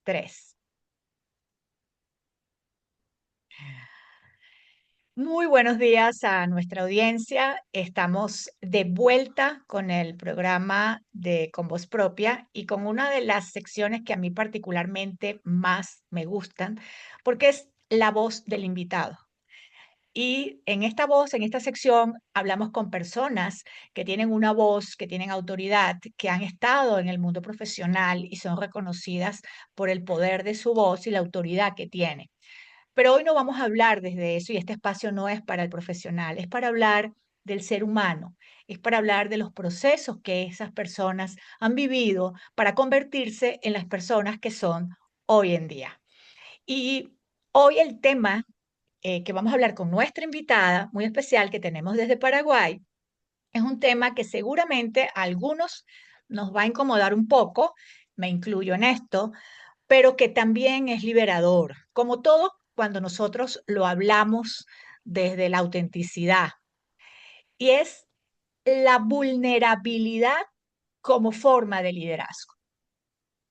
3. Muy buenos días a nuestra audiencia. Estamos de vuelta con el programa de Con Voz Propia y con una de las secciones que a mí particularmente más me gustan, porque es la voz del invitado. Y en esta voz, en esta sección, hablamos con personas que tienen una voz, que tienen autoridad, que han estado en el mundo profesional y son reconocidas por el poder de su voz y la autoridad que tienen. Pero hoy no vamos a hablar desde eso y este espacio no es para el profesional, es para hablar del ser humano, es para hablar de los procesos que esas personas han vivido para convertirse en las personas que son hoy en día. Y hoy el tema que vamos a hablar con nuestra invitada muy especial que tenemos desde Paraguay es un tema que seguramente a algunos nos va a incomodar un poco, me incluyo en esto, pero que también es liberador, como todo cuando nosotros lo hablamos desde la autenticidad, y es la vulnerabilidad como forma de liderazgo,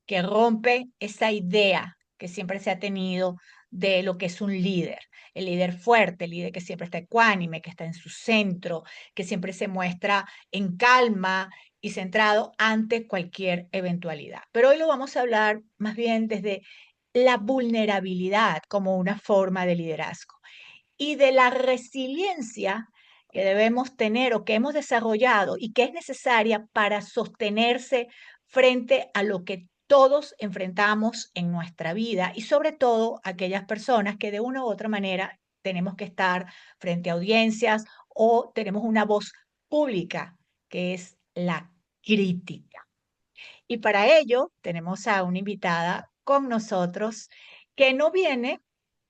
que rompe esa idea que siempre se ha tenido de lo que es un líder, el líder fuerte, el líder que siempre está ecuánime, que está en su centro, que siempre se muestra en calma y centrado ante cualquier eventualidad. Pero hoy lo vamos a hablar más bien desde la vulnerabilidad como una forma de liderazgo y de la resiliencia que debemos tener o que hemos desarrollado y que es necesaria para sostenerse frente a lo que todos enfrentamos en nuestra vida y sobre todo aquellas personas que de una u otra manera tenemos que estar frente a audiencias o tenemos una voz pública que es la crítica. Y para ello tenemos a una invitada con nosotros que no viene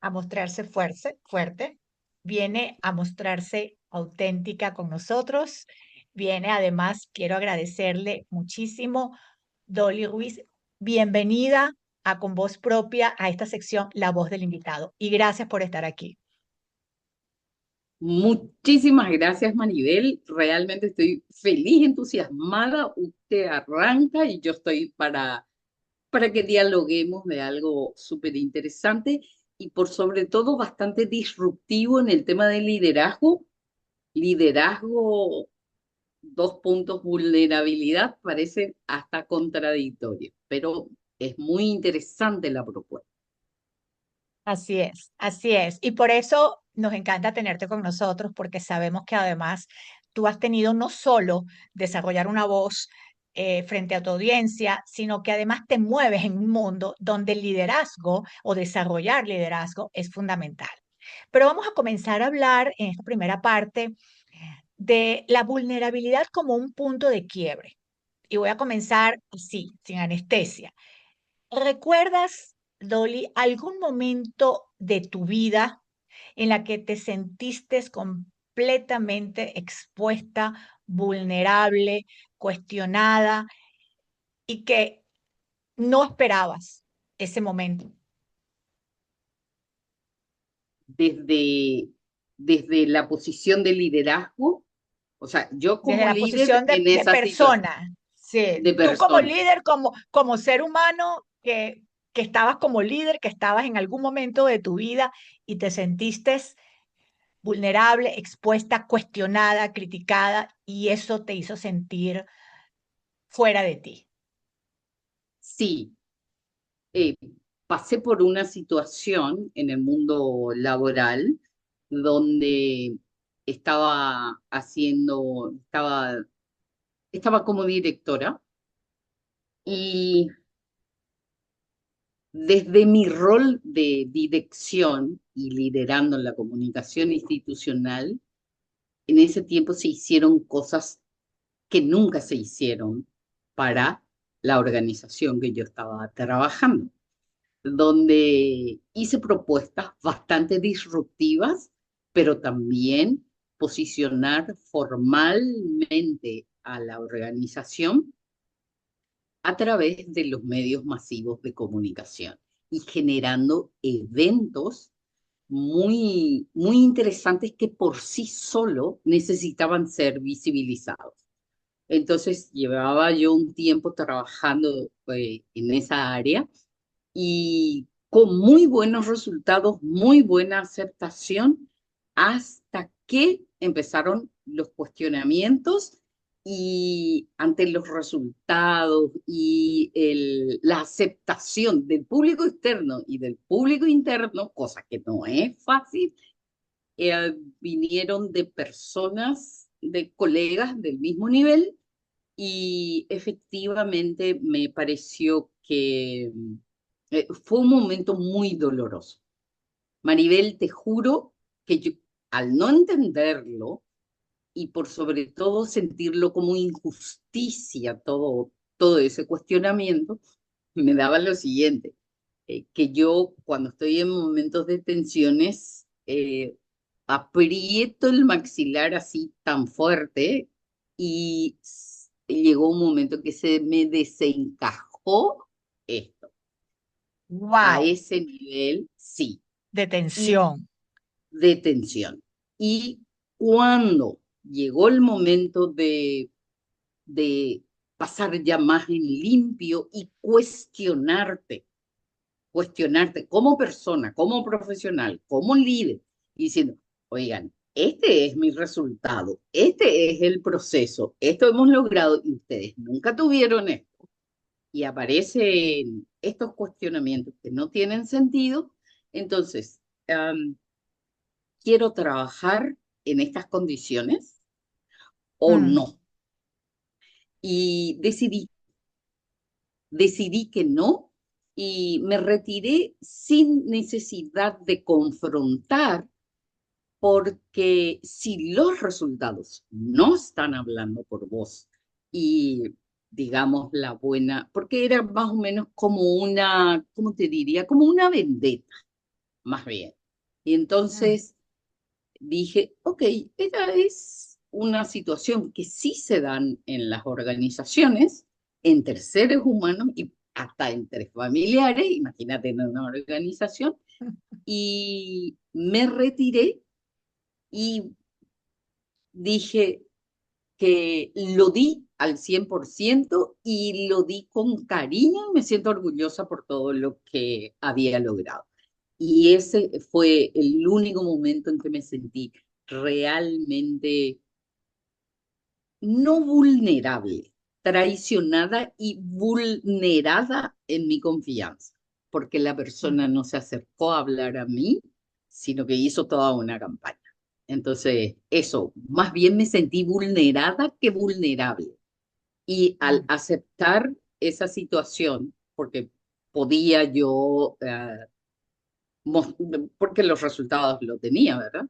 a mostrarse fuerte, viene a mostrarse auténtica con nosotros. Viene además, quiero agradecerle muchísimo, Dolly Ruiz, bienvenida a Con Voz Propia a esta sección La Voz del Invitado. Y gracias por estar aquí. Muchísimas gracias, Maribel. Realmente estoy feliz, entusiasmada. Usted arranca y yo estoy para que dialoguemos de algo súper interesante y por sobre todo bastante disruptivo en el tema del liderazgo. Liderazgo, dos puntos, vulnerabilidad, parece hasta contradictorio, pero es muy interesante la propuesta. Así es, así es. Y por eso nos encanta tenerte con nosotros, porque sabemos que además tú has tenido no solo desarrollar una voz frente a tu audiencia, sino que además te mueves en un mundo donde el liderazgo o desarrollar liderazgo es fundamental. Pero vamos a comenzar a hablar en esta primera parte de la vulnerabilidad como un punto de quiebre. Y voy a comenzar así, sin anestesia. ¿Recuerdas, Dolly, algún momento de tu vida en la que te sentiste completamente expuesta, vulnerable, cuestionada y que no esperabas ese momento? Desde, desde la posición de liderazgo, o sea, yo Desde como la líder posición en de esa situación persona, sí, de tú como persona. líder, como ser humano que estabas como líder, que estabas en algún momento de tu vida y te sentiste vulnerable, expuesta, cuestionada, criticada, y eso te hizo sentir fuera de ti. Sí, eh, pasé por una situación en el mundo laboral donde estaba como directora y desde mi rol de dirección y liderando la comunicación institucional, en ese tiempo se hicieron cosas que nunca se hicieron para la organización que yo estaba trabajando, donde hice propuestas bastante disruptivas, pero también posicionar formalmente a la organización a través de los medios masivos de comunicación y generando eventos muy interesantes que por sí solo necesitaban ser visibilizados. Entonces llevaba yo un tiempo trabajando en esa área y con muy buenos resultados, muy buena aceptación, hasta que empezaron los cuestionamientos y ante los resultados y la aceptación del público externo y del público interno, cosa que no es fácil, vinieron de personas, de colegas del mismo nivel y efectivamente me pareció que fue un momento muy doloroso. Maribel, te juro que yo, al no entenderlo y por sobre todo sentirlo como injusticia, todo ese cuestionamiento, me daba lo siguiente, que yo cuando estoy en momentos de tensiones, aprieto el maxilar así tan fuerte y llegó un momento que se me desencajó esto. A Wow, ese nivel, sí, de y tensión. de tensión. Y cuando llegó el momento de pasar ya más en limpio y cuestionarte como persona, como profesional, como líder, y diciendo, oigan, este es mi resultado, este es el proceso, esto hemos logrado y ustedes nunca tuvieron esto. Y aparecen estos cuestionamientos que no tienen sentido, entonces, ¿quiero trabajar en estas condiciones o Mm, no? Y decidí que no y me retiré sin necesidad de confrontar, porque si los resultados no están hablando por vos y digamos la buena, porque era más o menos como una, ¿cómo te diría? Como una vendetta, más bien. Y mm, entonces dije, ok, esta es una situación que sí se dan en las organizaciones, entre seres humanos y hasta entre familiares, imagínate en una organización, y me retiré y dije que lo di al 100% y lo di con cariño y me siento orgullosa por todo lo que había logrado. Y ese fue el único momento en que me sentí realmente no vulnerable, traicionada y vulnerada en mi confianza, porque la mm. persona no se acercó a hablar a mí, sino que hizo toda una campaña. Entonces, eso, más bien me sentí vulnerada que vulnerable. Y al Mm. aceptar esa situación, porque podía yo porque los resultados lo tenía, ¿verdad?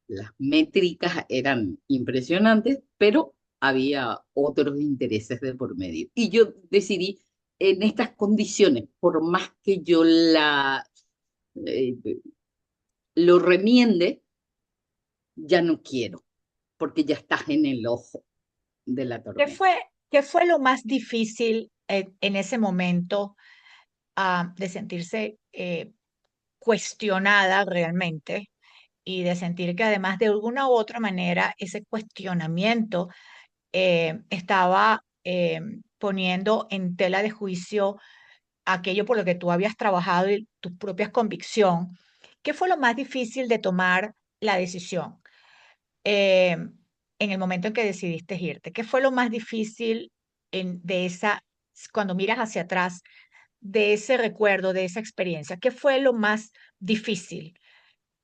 Las métricas eran impresionantes, pero había otros intereses de por medio. Y yo decidí, en estas condiciones, por más que yo eh, lo remiende, ya no quiero, porque ya estás en el ojo de la ¿Qué tormenta. fue, qué fue lo más difícil en ese momento de sentirse cuestionada realmente y de sentir que además de alguna u otra manera ese cuestionamiento estaba poniendo en tela de juicio aquello por lo que tú habías trabajado y tu propia convicción? ¿Qué fue lo más difícil de tomar la decisión eh, en el momento en que decidiste irte? ¿Qué fue lo más difícil de cuando miras hacia atrás, de ese recuerdo, de esa experiencia? ¿Qué fue lo más difícil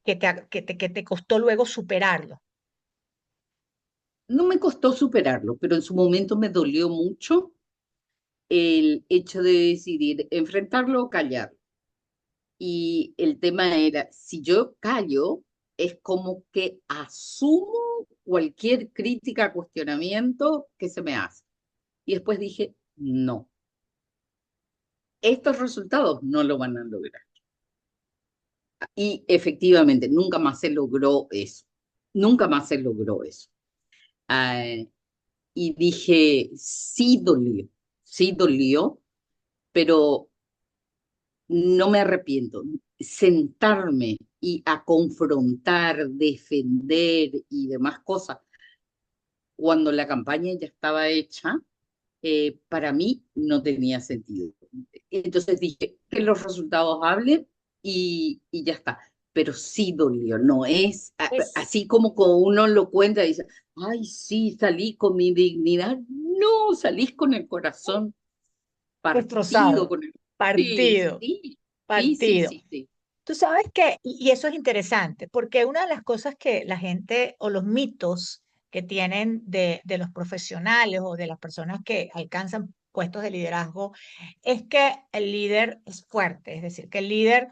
que te costó luego superarlo? No me costó superarlo, pero en su momento me dolió mucho el hecho de decidir enfrentarlo o callarlo. Y el tema era, si yo callo, es como que asumo cualquier crítica, cuestionamiento que se me hace. Y después dije, no, estos resultados no lo van a lograr. Y efectivamente, nunca más se logró eso. Nunca más se logró eso. Ah, y dije, sí dolió, pero no me arrepiento. Sentarme y a confrontar, defender y demás cosas, cuando la campaña ya estaba hecha, para mí no tenía sentido. entonces dije que los resultados hablen y ya está. Pero sí dolió, no es Es así como cuando uno lo cuenta y dice, ay, sí, salí con mi dignidad. No, salís con el corazón partido, destrozado, con el... Sí, partido, sí, sí, sí, partido. sí, sí. Tú sabes que, y eso es interesante, porque una de las cosas que la gente o los mitos que tienen de los profesionales o de las personas que alcanzan puestos de liderazgo es que el líder es fuerte, es decir, que el líder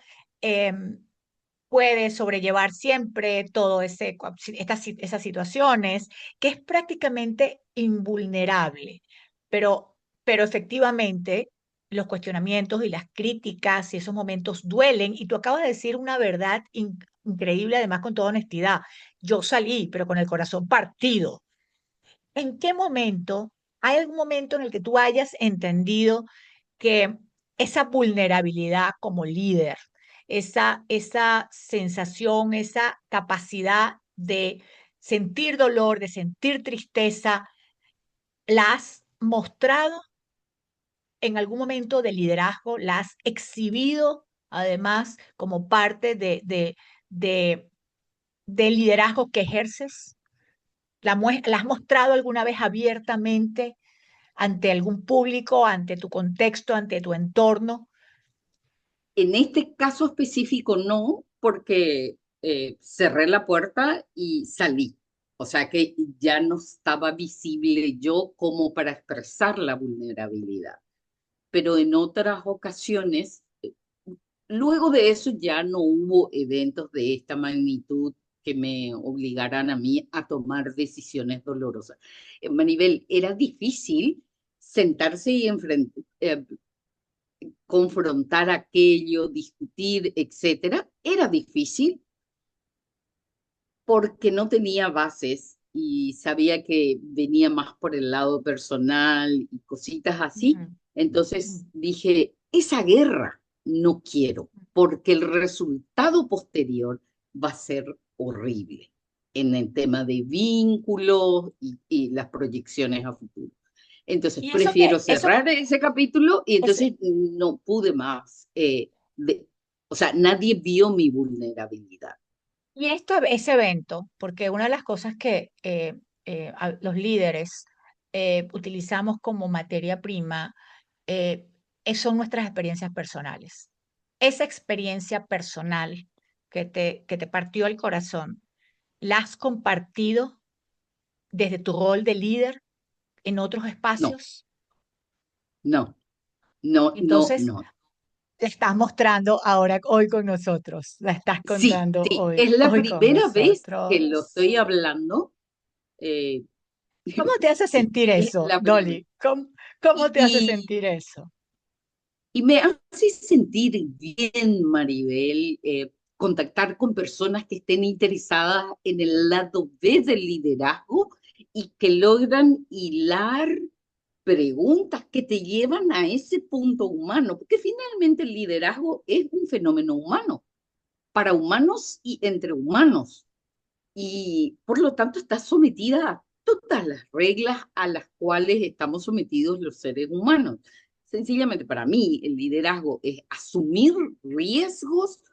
puede sobrellevar siempre todo esas situaciones, que es prácticamente invulnerable, pero, pero efectivamente los cuestionamientos y las críticas y esos momentos duelen, y tú acabas de decir una verdad increíble, además con toda honestidad. Yo salí, pero con el corazón partido. ¿En qué momento, hay algún momento en el que tú hayas entendido que esa vulnerabilidad como líder, esa sensación, esa capacidad de sentir dolor, de sentir tristeza, la has mostrado en algún momento de liderazgo, la has exhibido además como parte de, del liderazgo que ejerces? ¿La has mostrado alguna vez abiertamente ante algún público, ante tu contexto, ante tu entorno? En este caso específico no, porque cerré la puerta y salí. O sea que ya no estaba visible yo como para expresar la vulnerabilidad. Pero en otras ocasiones, luego de eso ya no hubo eventos de esta magnitud que me obligaran a mí a tomar decisiones dolorosas. Maribel, era difícil sentarse y confrontar aquello, discutir, etcétera. Era difícil porque no tenía bases y sabía que venía más por el lado personal y cositas así. Ujú, Entonces ujú. dije, esa guerra no quiero, porque el resultado posterior va a ser horrible en el tema de vínculos y las proyecciones a futuro. Entonces Y prefiero eso, cerrar ese capítulo y ese, entonces no pude más. O sea, nadie vio mi vulnerabilidad. y esto, ese evento, porque una de las cosas que los líderes utilizamos como materia prima son nuestras experiencias personales. Esa experiencia personal que te partió el corazón, ¿la has compartido desde tu rol de líder en otros No, espacios? no, no, no, Entonces, no. la estás mostrando ahora, hoy con nosotros, la estás Sí, contando sí, hoy, es la hoy con primera vez que lo nosotros. estoy hablando. eh, ¿Cómo te hace sí, sentir es eso, la primera vez. Dolly? ¿Cómo Y, te hace y, sentir eso? y me hace sentir bien, Maribel, contactar con personas que estén interesadas en el lado B del liderazgo y que logran hilar preguntas que te llevan a ese punto humano, porque finalmente el liderazgo es un fenómeno humano, para humanos y entre humanos, y por lo tanto está sometida a todas las reglas a las cuales estamos sometidos los seres humanos. Sencillamente para mí el liderazgo es asumir riesgos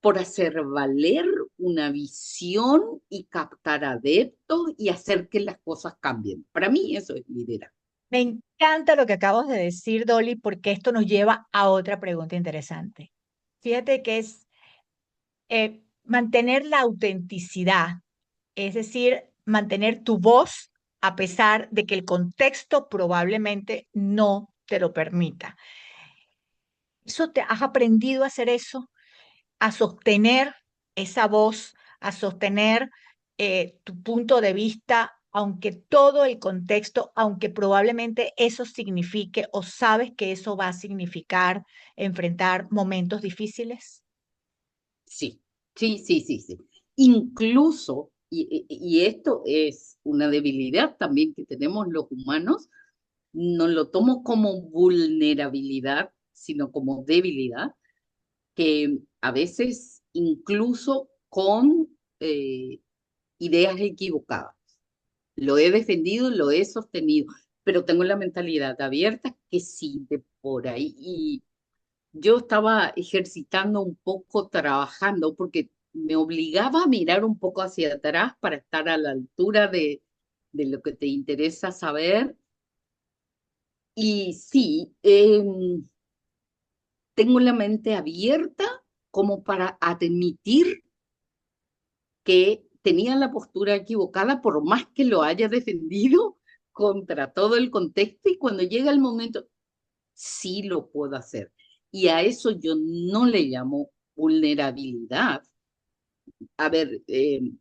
por hacer valer una visión y captar adeptos y hacer que las cosas cambien. Para mí eso es liderazgo. Me encanta lo que acabas de decir, Dolly, porque esto nos lleva a otra pregunta interesante. Fíjate que es mantener la autenticidad, es decir, mantener tu voz a pesar de que el contexto probablemente no te lo permita. ¿Has aprendido a hacer eso? A sostener esa voz, a sostener tu punto de vista, aunque todo el contexto, aunque probablemente eso signifique o sabes que eso va a significar enfrentar momentos difíciles. Sí, sí, sí, sí, sí. Incluso, y esto es una debilidad también que tenemos los humanos, no lo tomo como vulnerabilidad, sino como debilidad, que a veces incluso con ideas equivocadas. Lo he defendido, lo he sostenido, pero tengo la mentalidad abierta que sí, de por ahí. Y yo estaba ejercitando un poco, trabajando, porque me obligaba a mirar un poco hacia atrás para estar a la altura de lo que te interesa saber. Y sí, tengo la mente abierta como para admitir que tenía la postura equivocada, por más que lo haya defendido contra todo el contexto, y cuando llega el momento, sí lo puedo hacer. Y a eso yo no le llamo vulnerabilidad. A ver, en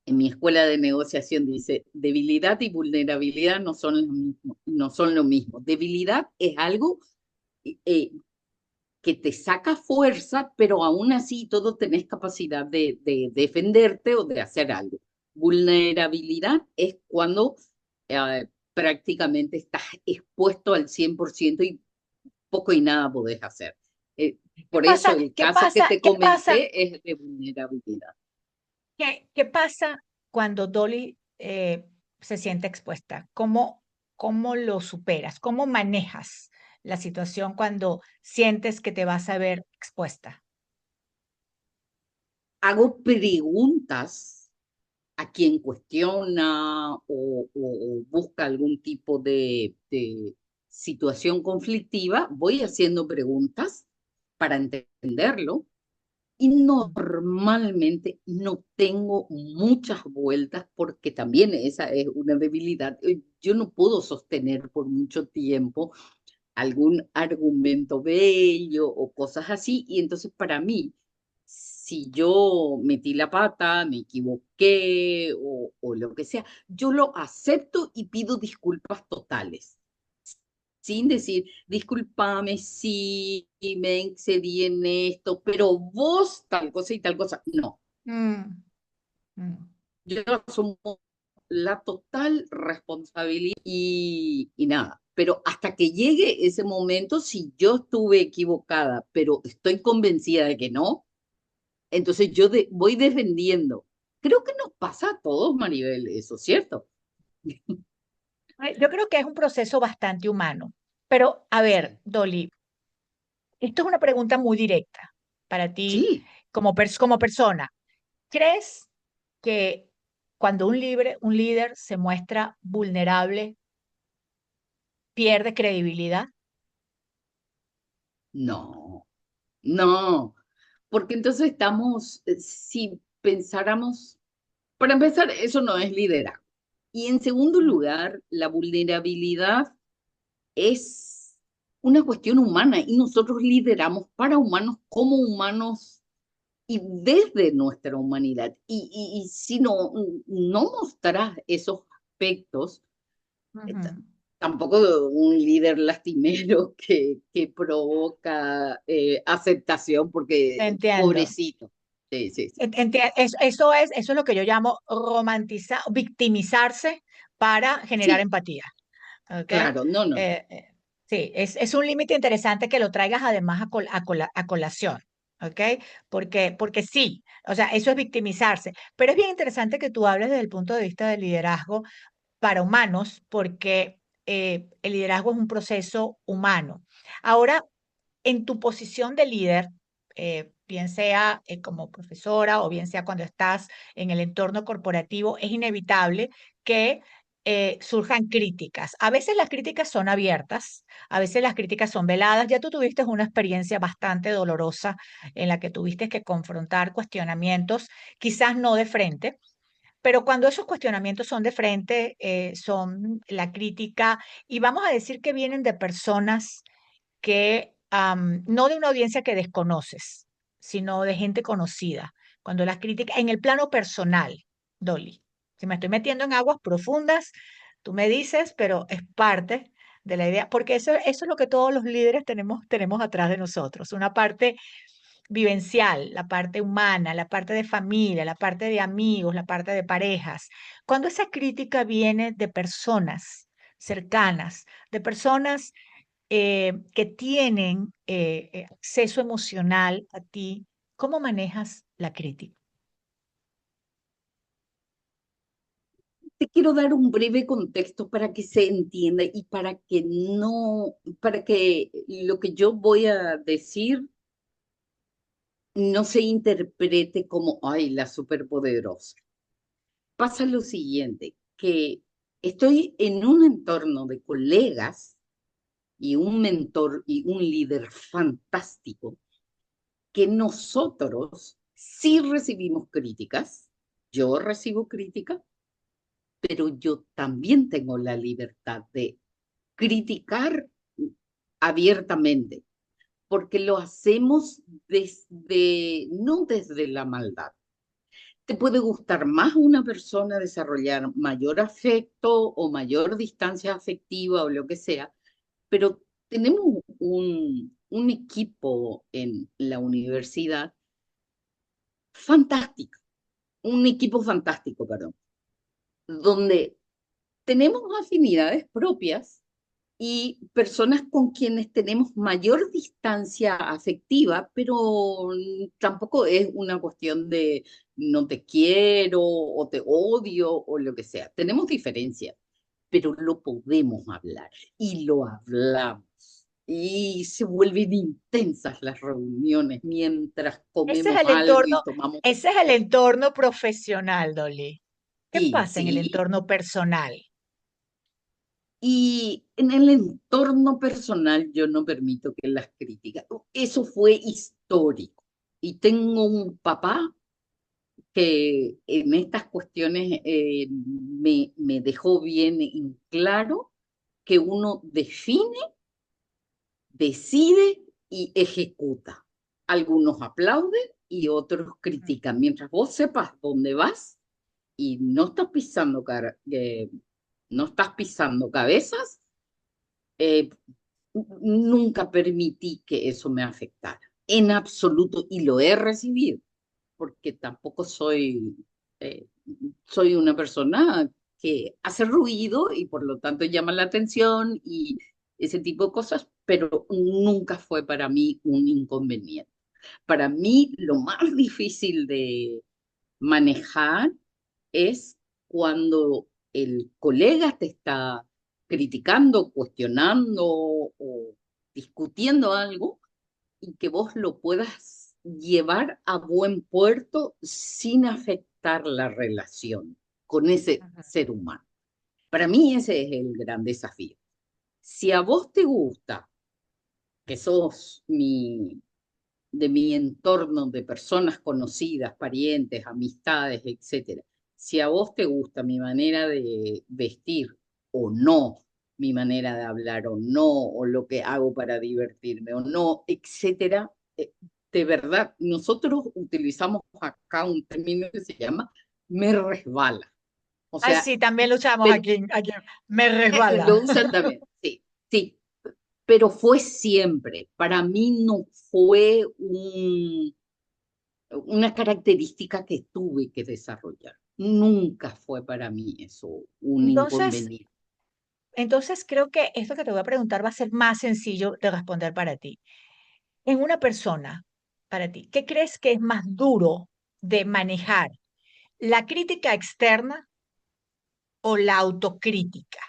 mi escuela de negociación dice, debilidad y vulnerabilidad no son lo mismo, no son lo mismo. Debilidad es algo eh, que te saca fuerza, pero aún así todo tenés capacidad de defenderte o de hacer algo. Vulnerabilidad es cuando prácticamente estás expuesto al 100% y poco y nada podés hacer. Eh, ¿Qué por eso pasa? el ¿Qué caso que pasa? te ¿Qué pasa? comenté es de vulnerabilidad. ¿Qué pasa cuando Dolly se siente expuesta? ¿Cómo lo superas? ¿Cómo manejas la situación cuando sientes que te vas a ver expuesta? Hago preguntas a quien cuestiona o busca algún tipo de situación conflictiva, voy haciendo preguntas para entenderlo y normalmente no tengo muchas vueltas porque también esa es una debilidad. Yo no puedo sostener por mucho tiempo algún argumento bello o cosas así. Y entonces para mí, si yo metí la pata, me equivoqué o lo que sea, yo lo acepto y pido disculpas totales. Sin decir, discúlpame si me excedí en esto, pero vos tal cosa y tal cosa. No, Mm, mm. yo asumo la total responsabilidad y nada. Pero hasta que llegue ese momento, si yo estuve equivocada, pero estoy convencida de que no, entonces voy defendiendo. Creo que nos pasa a todos, Maribel, eso, ¿cierto? Yo creo que es un proceso bastante humano. Pero, a ver, Sí, Dolly, esto es una pregunta muy directa para ti sí, como persona. ¿Crees que cuando un líder se muestra vulnerable, pierde credibilidad? no, no, porque entonces estamos, si pensáramos, para empezar, eso no es liderazgo. Y en segundo Mm, lugar, la vulnerabilidad es una cuestión humana y nosotros lideramos para humanos, como humanos y desde nuestra humanidad. Y si no mostrás esos aspectos, ujú. tampoco un líder lastimero que provoca aceptación porque Entiendo. pobrecito. Sí, sí, sí. Eso es lo que yo llamo romantizar, victimizarse para generar Sí, empatía. ¿Ok? claro, no, no. Sí, es un límite interesante que lo traigas además a colación. ¿Ok? Porque sí, o sea, eso es victimizarse. Pero es bien interesante que tú hables desde el punto de vista del liderazgo para humanos, porque el liderazgo es un proceso humano. Ahora, en tu posición de líder, bien sea como profesora o bien sea cuando estás en el entorno corporativo, es inevitable que surjan críticas. A veces las críticas son abiertas, a veces las críticas son veladas. Ya tú tuviste una experiencia bastante dolorosa en la que tuviste que confrontar cuestionamientos, quizás no de frente, pero cuando esos cuestionamientos son de frente, son la crítica, y vamos a decir que vienen de personas que no de una audiencia que desconoces, sino de gente conocida. Cuando las críticas, en el plano personal, Dolly, si me estoy metiendo en aguas profundas, tú me dices, pero es parte de la idea, porque eso es lo que todos los líderes tenemos atrás de nosotros, una parte vivencial, la parte humana, la parte de familia, la parte de amigos, la parte de parejas. Cuando esa crítica viene de personas cercanas, de personas que tienen acceso emocional a ti, ¿cómo manejas la crítica? te quiero dar un breve contexto para que se entienda y para que lo que yo voy a decir no se interprete como, ay, la superpoderosa. Pasa lo siguiente, que estoy en un entorno de colegas y un mentor y un líder fantástico, que nosotros sí recibimos críticas, yo recibo críticas, pero yo también tengo la libertad de criticar abiertamente, porque lo hacemos no desde la maldad. Te puede gustar más una persona, desarrollar mayor afecto o mayor distancia afectiva o lo que sea, pero tenemos un equipo en la universidad fantástico, un equipo fantástico, perdón, donde tenemos afinidades propias y personas con quienes tenemos mayor distancia afectiva, pero tampoco es una cuestión de no te quiero o te odio o lo que sea. Tenemos diferencias, pero lo podemos hablar y lo hablamos. Y se vuelven intensas las reuniones mientras Ese es comemos el algo entorno, y tomamos. ese es el entorno profesional, Dolly. ¿Qué Sí, pasa en el sí. entorno personal? Y en el entorno personal yo no permito que las críticas. Eso fue histórico. Y tengo un papá que en estas cuestiones me dejó bien en claro que uno define, decide y ejecuta. Algunos aplauden y otros critican. Mientras vos sepas dónde vas y no estás pisando cabezas, eh, nunca permití que eso me afectara, en absoluto, y lo he recibido, porque tampoco eh, soy una persona que hace ruido y por lo tanto llama la atención y ese tipo de cosas, pero nunca fue para mí un inconveniente. Para mí lo más difícil de manejar es cuando el colega te está criticando, cuestionando o discutiendo algo y que vos lo puedas llevar a buen puerto sin afectar la relación con ese Ujú. ser humano. Para mí ese es el gran desafío. Si a vos te gusta, que sos de mi entorno de personas conocidas, parientes, amistades, etcétera. Si a vos te gusta mi manera de vestir o no, mi manera de hablar o no, o lo que hago para divertirme o no, etcétera, de verdad, nosotros utilizamos acá un término que se llama me resbala. O Ay, sea, sí, también lo usamos pero aquí me resbala. lo usan también, sí, sí, pero fue siempre. Para mí no fue una característica que tuve que desarrollar. Nunca fue para mí eso un Entonces, inconveniente. entonces creo que esto que te voy a preguntar va a ser más sencillo de responder para ti. En una persona, para ti, ¿qué crees que es más duro de manejar? ¿La crítica externa o la autocrítica?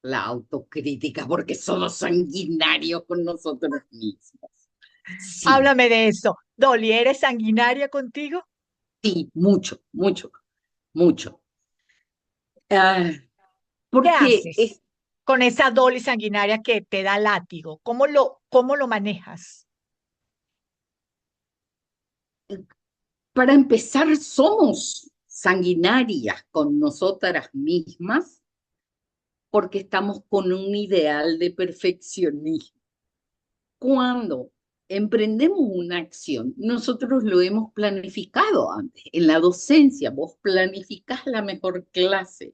La autocrítica, porque somos sanguinarios con nosotros mismos. Sí, Háblame de eso. Dolly, ¿eres sanguinaria contigo? sí, mucho, mucho, mucho. Ah, ¿Qué porque haces con esa Dolly sanguinaria que te da látigo? ¿Cómo lo manejas? para empezar, somos sanguinarias con nosotras mismas porque estamos con un ideal de perfeccionismo. Cuando emprendemos una acción, nosotros lo hemos planificado antes. En la docencia, vos planificás la mejor clase.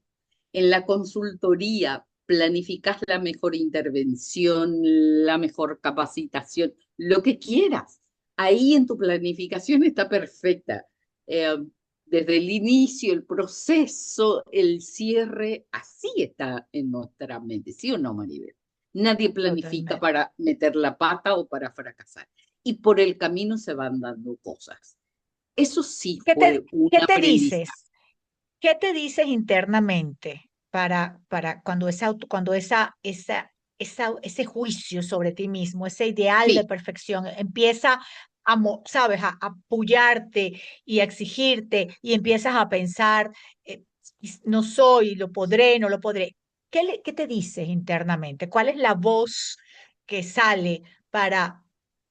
En la consultoría, planificás la mejor intervención, la mejor capacitación, lo que quieras. Ahí en tu planificación está perfecta. Eh, Desde el inicio, el proceso, el cierre, así está en nuestra mente, ¿sí o no, Maribel? Nadie planifica Totalmente. para meter la pata o para fracasar. Y por el camino se van dando cosas. Eso sí ¿Qué te, fue un qué te aprendizaje. dices? ¿Qué te dices internamente para cuando ese juicio sobre ti mismo, ese ideal de Sí, perfección empieza sabes, a apoyarte y a exigirte y empiezas a pensar, eh, no soy, lo podré, no lo podré? ¿Qué te dices internamente? ¿Cuál es la voz que sale para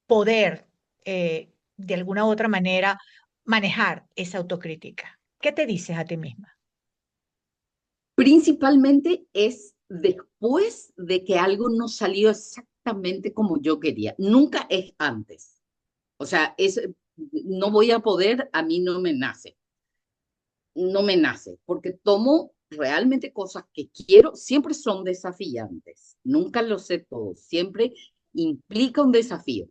poder, de alguna u otra manera, manejar esa autocrítica? ¿Qué te dices a ti misma? principalmente es después de que algo no salió exactamente como yo quería. Nunca es antes. O sea, no voy a poder, a mí no me nace, porque tomo realmente cosas que quiero, siempre son desafiantes, nunca lo sé todo, siempre implica un desafío.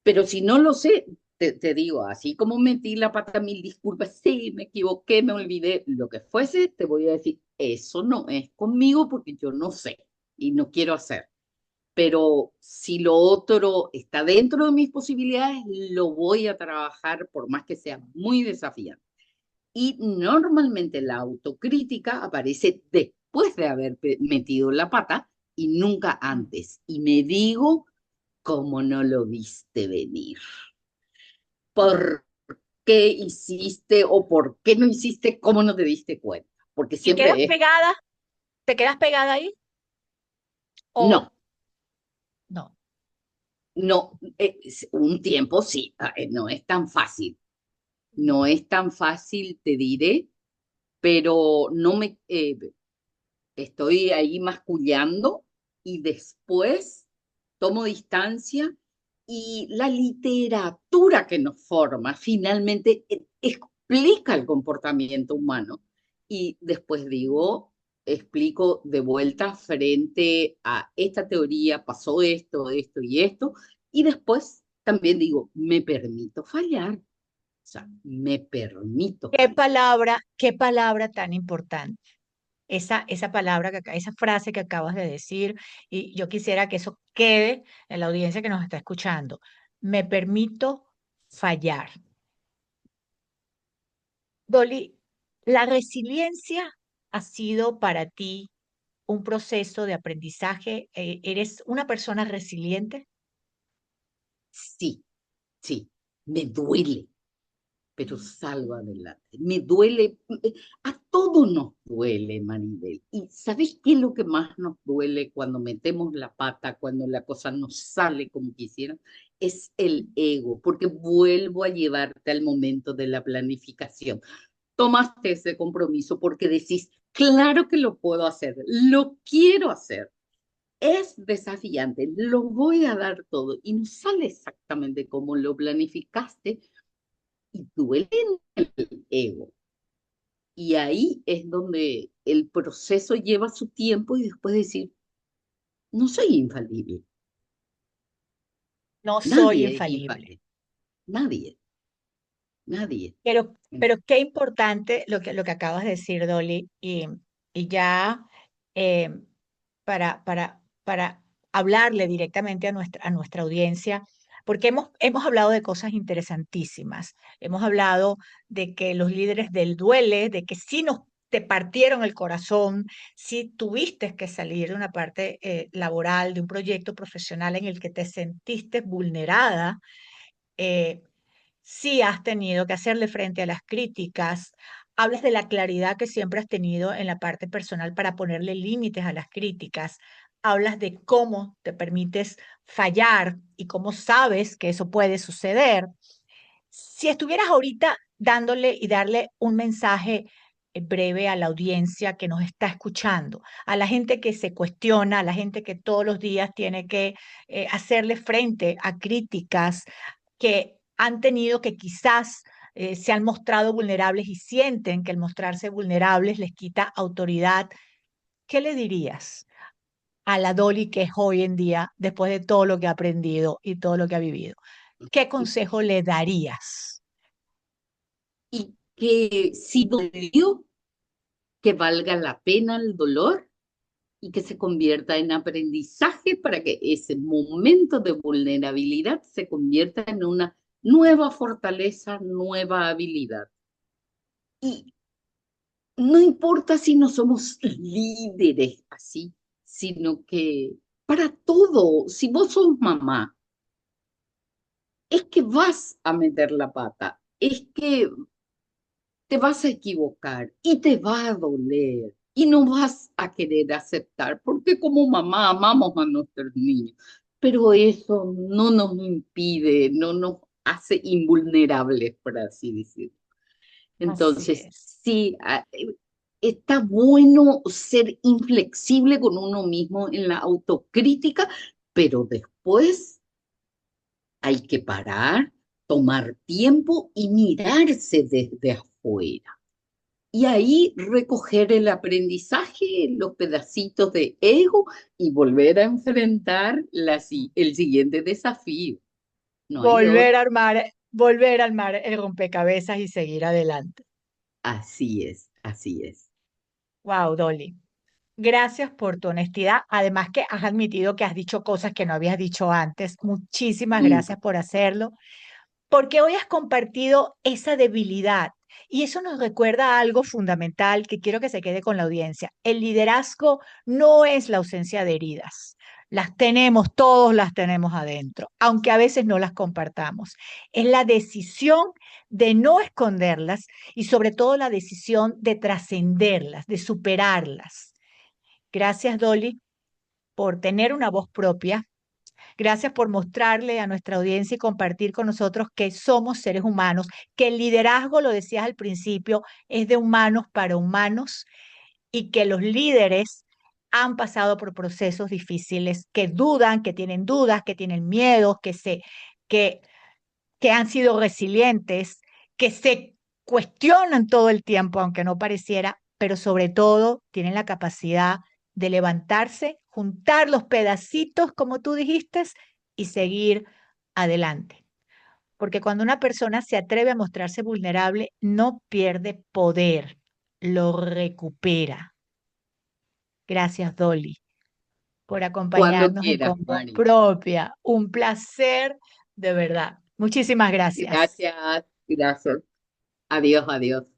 Pero si no lo sé, te digo, así como metí la pata, mil disculpas, sí, me equivoqué, me olvidé, lo que fuese, te voy a decir, eso no es conmigo porque yo no sé y no quiero hacer. Pero si lo otro está dentro de mis posibilidades, lo voy a trabajar por más que sea muy desafiante. Y normalmente la autocrítica aparece después de haber metido la pata y nunca Mm. antes. Y me digo, ¿cómo no lo viste venir? ¿Por qué hiciste o por qué no hiciste? ¿Cómo no te diste cuenta? Porque ¿Y quedas siempre es, pegada? ¿Te quedas pegada ahí? ¿O no, no? no, un tiempo sí, no es tan fácil. Mm. No es tan fácil, te diré, pero no me, estoy ahí mascullando y después tomo distancia y la literatura que nos forma finalmente explica el comportamiento humano y después digo, explico de vuelta frente a esta teoría, pasó esto, esto y esto, y después también digo, me permito fallar, o sea, me permito fallar. Qué palabra tan importante? Esa palabra, esa frase que acabas de decir, y yo quisiera que eso quede en la audiencia que nos está escuchando. Me permito fallar. Dolly, ¿la resiliencia ha sido para ti un proceso de aprendizaje? ¿Eres una persona resiliente? Sí, sí, me duele, pero salgo adelante. Me duele, a todos nos duele, Maribel. ¿Y sabes qué es lo que más nos duele cuando metemos la pata, cuando la cosa no sale como quisiera? Es el ego, porque vuelvo a llevarte al momento de la planificación. Tomaste ese compromiso porque decís, claro que lo puedo hacer, lo quiero hacer. Es desafiante, lo voy a dar todo y no sale exactamente como lo planificaste y duele en el ego. Y ahí es donde el proceso lleva su tiempo y después decir, no soy infalible, No soy nadie es infalible. infalible, nadie, nadie. Pero qué importante lo que acabas de decir, Dolly, y ya eh, para hablarle directamente a nuestra audiencia, porque hemos hablado de cosas interesantísimas. Hemos hablado de que los líderes del duele, de que sí te partieron el corazón, sí tuviste que salir de una parte laboral, de un proyecto profesional en el que te sentiste vulnerada. eh, sí has tenido que hacerle frente a las críticas. Hablas de la claridad que siempre has tenido en la parte personal para ponerle límites a las críticas. Hablas de cómo te permites fallar y cómo sabes que eso puede suceder. Si estuvieras ahorita dándole y darle un mensaje breve a la audiencia que nos está escuchando, a la gente que se cuestiona, a la gente que todos los días tiene que hacerle frente a críticas que han tenido que quizás se han mostrado vulnerables y sienten que el mostrarse vulnerables les quita autoridad, ¿qué le dirías a la Dolly que es hoy en día, después de todo lo que ha aprendido y todo lo que ha vivido? ¿Qué consejo le darías? Y que si dolió, que valga la pena el dolor y que se convierta en aprendizaje para que ese momento de vulnerabilidad se convierta en una nueva fortaleza, nueva habilidad. Y no importa si no somos líderes así, sino que para todo, si vos sos mamá, es que vas a meter la pata, es que te vas a equivocar y te va a doler y no vas a querer aceptar, porque como mamá amamos a nuestros niños, pero eso no nos impide, no nos hace invulnerables, por así decirlo. Así Entonces, es. sí, está bueno ser inflexible con uno mismo en la autocrítica, pero después hay que parar, tomar tiempo y mirarse desde afuera. Y ahí recoger el aprendizaje, los pedacitos de ego y volver a enfrentar el siguiente desafío. No hay otro. Volver a armar el rompecabezas y seguir adelante. Así es, así es. Wow, Dolly. Gracias por tu honestidad. Además que has admitido que has dicho cosas que no habías dicho antes. Muchísimas Nunca. gracias por hacerlo, porque hoy has compartido esa debilidad y eso nos recuerda algo fundamental que quiero que se quede con la audiencia. El liderazgo no es la ausencia de heridas. Las tenemos, todos las tenemos adentro, aunque a veces no las compartamos. Es la decisión de no esconderlas y sobre todo la decisión de trascenderlas, de superarlas. Gracias, Dolly, por tener una voz propia. Gracias por mostrarle a nuestra audiencia y compartir con nosotros que somos seres humanos, que el liderazgo, lo decías al principio, es de humanos para humanos y que los líderes han pasado por procesos difíciles, que dudan, que tienen dudas, que tienen miedos, que, que han sido resilientes, que se cuestionan todo el tiempo, aunque no pareciera, pero sobre todo tienen la capacidad de levantarse, juntar los pedacitos, como tú dijiste, y seguir adelante. Porque cuando una persona se atreve a mostrarse vulnerable, no pierde poder, lo recupera. Gracias, Dolly, por Cuando acompañarnos en quieras, Combo Mari. Propia. Un placer, de verdad. Muchísimas gracias. Gracias, gracias. Adiós, adiós.